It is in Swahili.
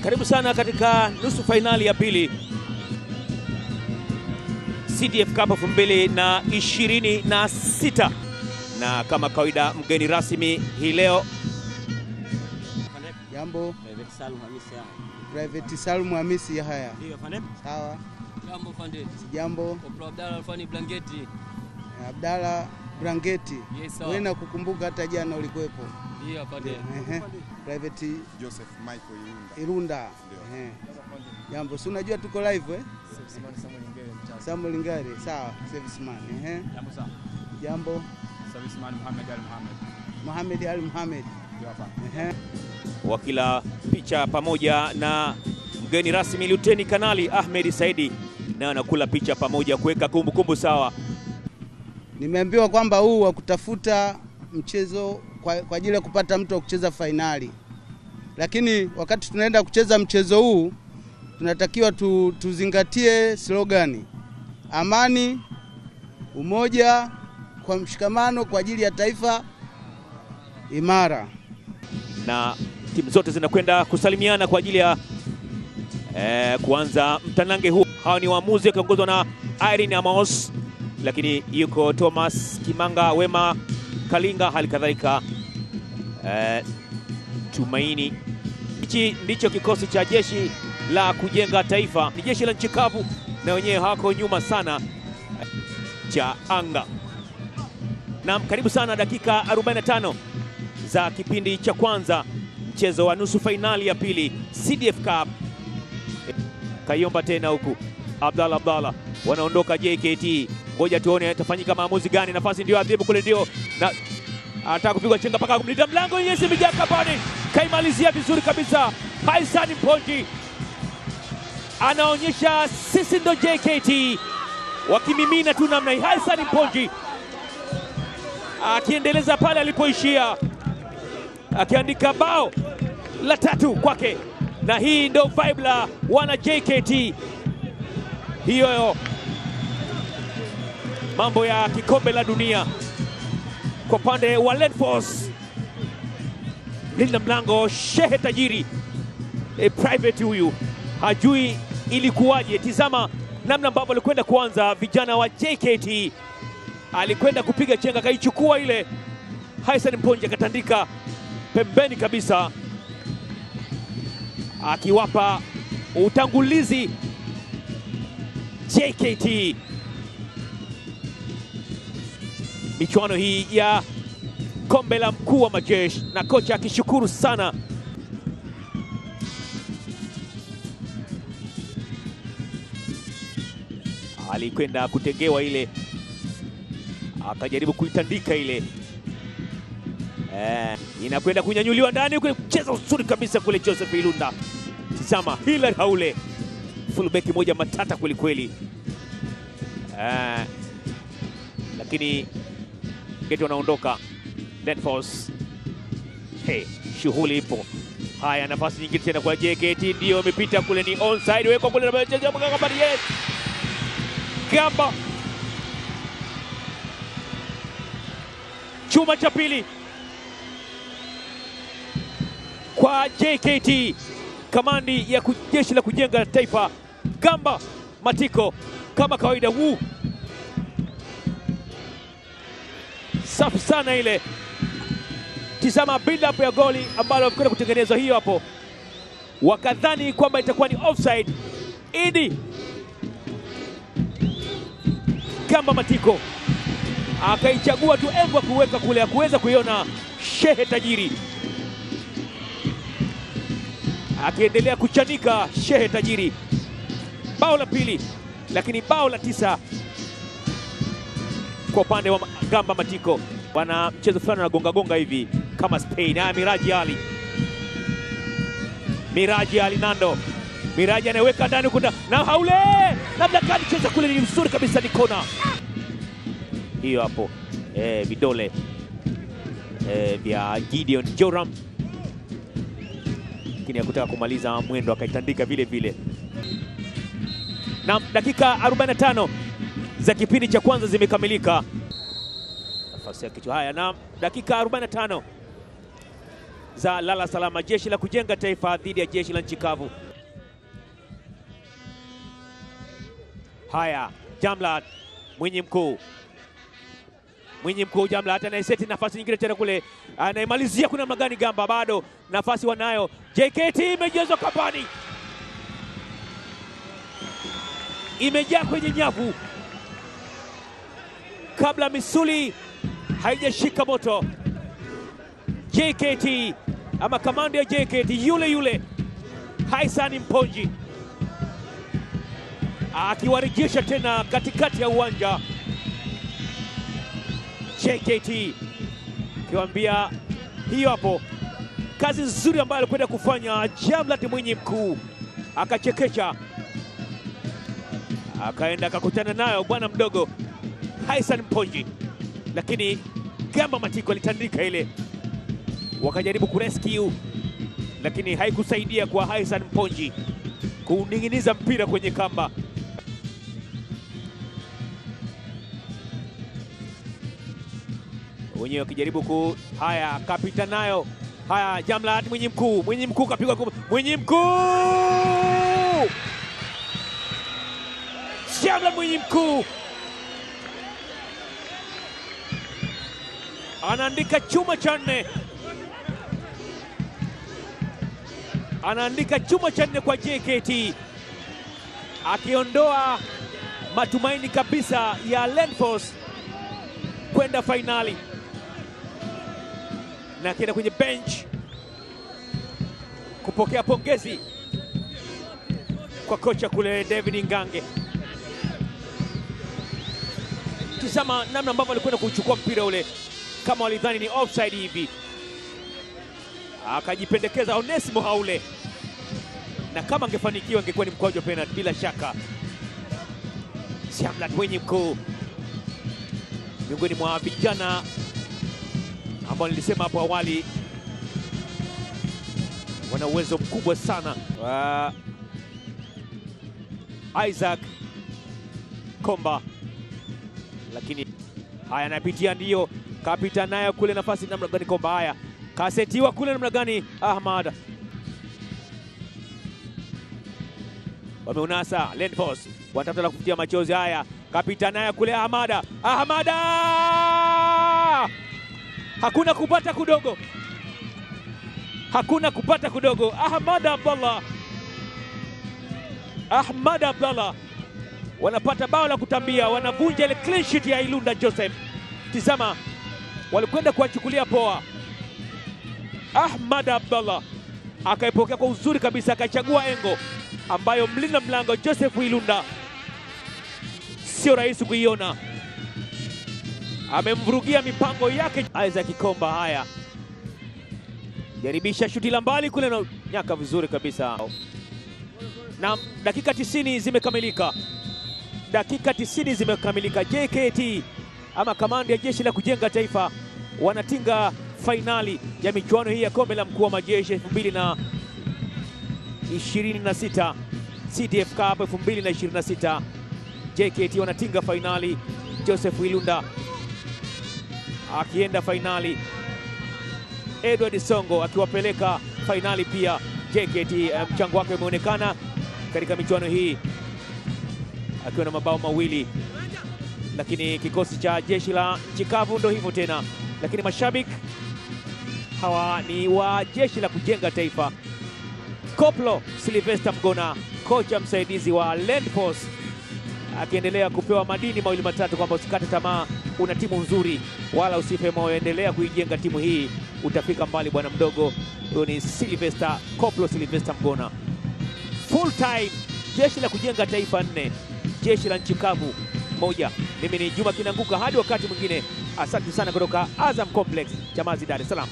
Karibu sana katika nusu fainali ya pili CDF Cup 2026, na kama kawaida mgeni rasmi hii leo Jambo. Private Salum Hamisi Yahaya. Ndio fande. Sawa. Jambo fande. Jambo. Koplo Abdalla Alfani Blanketi. Abdalla Blanketi. Yes, wewe nakukumbuka hata jana ulikuwepo. Ndio fande. Private Joseph Michael Irunda. Jambo. Si unajua tuko live eh? Samuel Ngare. Sawa. Serviceman. Jambo sana. Jambo. Serviceman Muhammad Ali Muhammad. Muhammad Ali Muhammad. Ndio hapa. wakila picha pamoja na mgeni rasmi Luteni Kanali Ahmed Saidi, na anakula picha pamoja kuweka kumbukumbu sawa. Nimeambiwa kwamba huu wa kutafuta mchezo kwa ajili ya kupata mtu wa kucheza fainali, lakini wakati tunaenda kucheza mchezo huu tunatakiwa tuzingatie slogani: amani, umoja, kwa mshikamano kwa ajili ya taifa imara. Na timu zote zinakwenda kusalimiana kwa ajili ya kuanza mtanange huu. Hawa ni waamuzi wakiongozwa na Irene Amos, lakini yuko Thomas Kimanga, Wema Kalinga, hali kadhalika Tumaini. Hichi ndicho kikosi cha jeshi la kujenga taifa, ni jeshi la nchi kavu, na wenyewe hawako nyuma sana cha anga. Na karibu sana dakika 45 za kipindi cha kwanza mchezo wa nusu fainali ya pili CDF Cup. Kayomba tena huku Abdalla wanaondoka JKT. Ngoja tuone atafanyika maamuzi gani. Nafasi ndio adhibu kule, ndio na anataka kupigwa chenga paka kumlinda mlango. Yes, imejaa kapani, kaimalizia vizuri kabisa. Hassan Mponji anaonyesha sisi ndo JKT, wakimimina tu namna hii. Hassan Mponji akiendeleza pale alipoishia, akiandika bao la 3 kwake, na hii ndio vibe la wana JKT. Hiyo mambo ya kikombe la dunia kwa pande wa Lenforce. Linda mlango Shehe Tajiri, private huyu hajui ilikuwaje. Tizama namna ambavyo alikwenda kuanza, vijana wa JKT alikwenda kupiga chenga, kaichukua ile. Hassan Mponji akatandika pembeni kabisa, akiwapa utangulizi JKT. Michuano hii ya kombe la mkuu wa majeshi, na kocha akishukuru sana alikwenda kutengewa ile, akajaribu kuitandika ile, inakwenda kunyanyuliwa ndani, kucheza uzuri kabisa kule Joseph Ilunda. Tizama Hilary Haule, fullback moja matata kweli kweli, lakini Geto wanaondoka Lenforce. Shughuli ipo. Haya, nafasi nyingine tena kwa JKT, ndio imepita kule, ni onside, weko kule na mchezo wa yes. Gamba chuma cha pili kwa JKT, kamandi ya jeshi la kujenga taifa. Gamba Matiko kama kawaida, safi sana ile. Tizama build up ya goli ambalo kwenda kutengenezwa hiyo hapo, wakadhani kwamba itakuwa ni offside. Idi Gamba Matiko akaichagua tu engwa kuweka kule, akuweza kuiona Shehe Tajiri akiendelea kuchanika. Shehe Tajiri, bao la pili, lakini bao la 9 kwa upande wa Gamba Matiko. Wana mchezo fulani na gonga hivi kama Spain. Miraji Ali Nando, Miraji anaweka ndani kuna na Haule, labda kadi cheza kule, ni mzuri kabisa, ni kona hiyo hapo. Vidole vya Gideon Joram, lakini hakutaka kumaliza mwendo, akaitandika vile vile. Na dakika 45 za kipindi cha kwanza zimekamilika. Nafasi ya kichwa. Haya, na dakika 45 za lala salama, jeshi la kujenga taifa dhidi ya jeshi la nchi kavu. Haya, Jamla Mwinyi Mkuu Jamla hata anaiseti nafasi nyingine tena kule, anaimalizia kuna magani Gamba, bado nafasi wanayo. JKT imejazwa kapani, imejaa kwenye nyavu kabla misuli haijashika moto. JKT ama kamanda ya JKT yule Hassan Mponji akiwarejesha tena katikati ya uwanja. JKT kiwaambia hiyo hapo kazi nzuri ambayo alikwenda kufanya Jamla Mwinyi Mkuu, akachekecha akaenda akakutana nayo bwana mdogo Hassan Mponji, lakini Gamba Matiko alitandika ile, wakajaribu kurescue lakini haikusaidia kwa Hassan Mponji kuning'iniza mpira kwenye kamba. Wenyewe wakijaribu haya kapita nayo. Haya, Jamla Mwinyi Mkuu kapigwa Mwinyi Mkuu, Jamla Mwinyi Mkuu anaandika chuma cha 4, anaandika chuma cha 4 kwa JKT, akiondoa matumaini kabisa ya Lenforce kwenda fainali, na akienda kwenye bench kupokea pongezi kwa kocha kule David Ngange. Tazama namna ambavyo alikwenda kuchukua mpira ule, kama walidhani ni offside hivi, akajipendekeza Onesimo Haule, na kama angefanikiwa angekuwa ni mkwaju wa penalty bila shaka. Jamla Mwinyi Mkuu miongoni mwa vijana ambao nilisema hapo awali wana uwezo mkubwa sana. Isaac Komba, lakini haya anapitia, ndiyo kapita nayo kule, nafasi namna gani Komba, haya kasetiwa kule namna gani Ahmad, wameunasa Lenforce, wanatafuta la kufutia machozi. Haya kapita nayo kule Ahmada, hakuna kupata kudogo, Ahmad Abdallah wanapata bao la kutambia, wanavunja ile clean sheet ya Ilunda Joseph. Tizama, walikwenda kuwachukulia poa. Ahmad Abdallah akaipokea kwa uzuri kabisa, akachagua engo ambayo mlinda mlango Joseph Ilunda sio rahisi kuiona, amemvurugia mipango yake. Isaac Komba, haya jaribisha shuti la mbali kule na nyaka vizuri kabisa. Na dakika 90 zimekamilika. JKT ama kamanda ya jeshi la kujenga taifa wanatinga fainali ya michuano hii ya kombe la mkuu wa majeshi 2026 CDF Cup 2026. JKT wanatinga fainali, Joseph Ilunda akienda fainali, Edward Songo akiwapeleka fainali pia. JKT mchango wake umeonekana katika michuano hii akiwa na mabao mawili, lakini kikosi cha jeshi la nchi kavu ndio hivyo tena. Lakini mashabiki hawa ni wa jeshi la kujenga taifa. Koplo Sylvester Mgona, kocha msaidizi wa Lenforce, akiendelea kupewa madini mawili matatu kwamba usikate tamaa, una timu nzuri wala usife moyo, endelea kuijenga timu hii, utafika mbali bwana mdogo. Huyo ni Koplo Sylvester Mgona. Full time jeshi la kujenga taifa 4, jeshi la nchi kavu 1. Mimi ni Juma Kinanguka, hadi wakati mwingine, asante sana kutoka Azam Complex, Chamazi, Dar es Salaam.